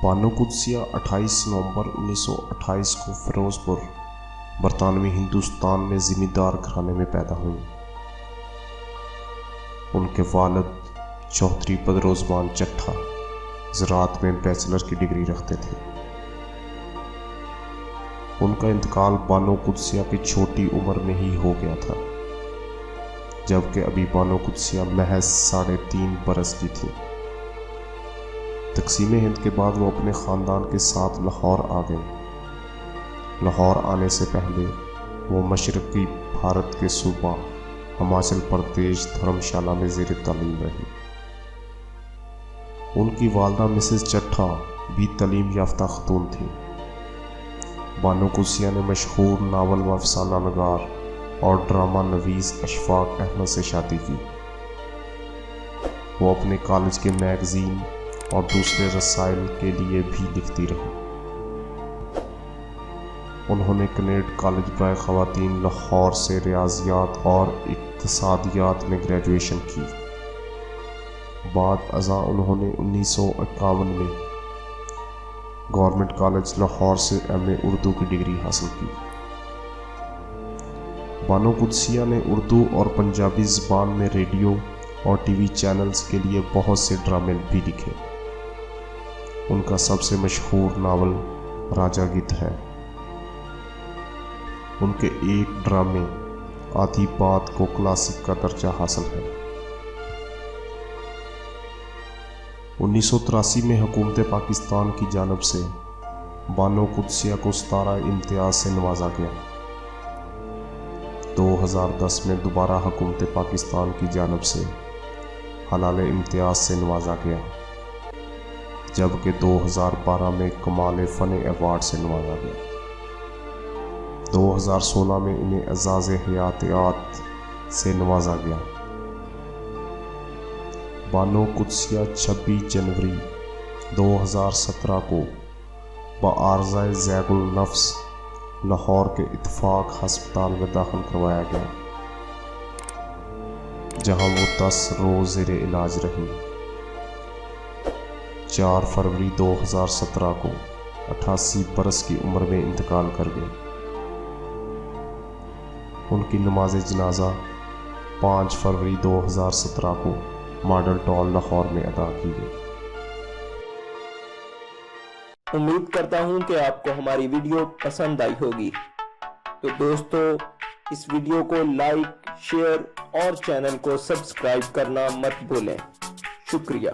بانو قدسیہ 28 نومبر 1928 کو فیروزپور برطانوی ہندوستان میں زمیندار گھرانے میں پیدا ہوئیں۔ ان کے والد چودھری بدروزمان چٹھا زراعت میں بیچلر کی ڈگری رکھتے تھے۔ ان کا انتقال بانو قدسیہ کی چھوٹی عمر میں ہی ہو گیا تھا، جبکہ ابھی بانو قدسیہ محض 3.5 برس کی تھی۔ تقسیم ہند کے بعد وہ اپنے خاندان کے ساتھ لاہور آ گئیں۔ لاہور آنے سے پہلے وہ مشرقی بھارت کے صوبہ ہماچل پردیش دھرم شالہ میں زیر تعلیم رہی۔ ان کی والدہ مسز چٹھا بھی تعلیم یافتہ خاتون تھیں۔ بانو قدسیہ نے مشہور ناول و افسانہ نگار اور ڈرامہ نویس اشفاق احمد سے شادی کی۔ وہ اپنے کالج کے میگزین اور دوسرے رسائل کے لیے بھی لکھتی رہی۔ انہوں نے کنیڈ کالج برائے خواتین لاہور سے ریاضیات اور اقتصادیات میں گریجویشن کی۔ بعد ازاں انہوں نے 1951 میں گورنمنٹ کالج لاہور سے ایم اے اردو کی ڈگری حاصل کی۔ بانو قدسیہ نے اردو اور پنجابی زبان میں ریڈیو اور ٹی وی چینلز کے لیے بہت سے ڈرامے بھی لکھے۔ ان کا سب سے مشہور ناول راجہ گیت ہے۔ ان کے ایک ڈرامے آدھی بات کو کلاسک کا درجہ حاصل ہے۔ 1983 میں حکومت پاکستان کی جانب سے بانو قدسیہ کو ستارہ امتیاز سے نوازا گیا۔ 2010 میں دوبارہ حکومت پاکستان کی جانب سے ہلال امتیاز سے نوازا گیا، جبکہ 2012 میں کمال فن ایوارڈ سے نوازا گیا۔ 2016 میں انہیں اعزاز حیاتیات سے نوازا گیا۔ بانو قدسیہ 26 جنوری 2017 کو بعارضہ ذیل النفس لاہور کے اتفاق ہسپتال میں داخل کروایا گیا، جہاں وہ 10 روز زیر علاج رہیں۔ 4 فروری 2017 کو 88 برس کی عمر میں انتقال کر گئے۔ ان کی نماز جنازہ 5 فروری 2017 کو ماڈل ٹاؤن لاہور میں ادا کی گئی۔ امید کرتا ہوں کہ آپ کو ہماری ویڈیو پسند آئی ہوگی، تو دوستو اس ویڈیو کو لائک، شیئر اور چینل کو سبسکرائب کرنا مت بھولیں۔ شکریہ۔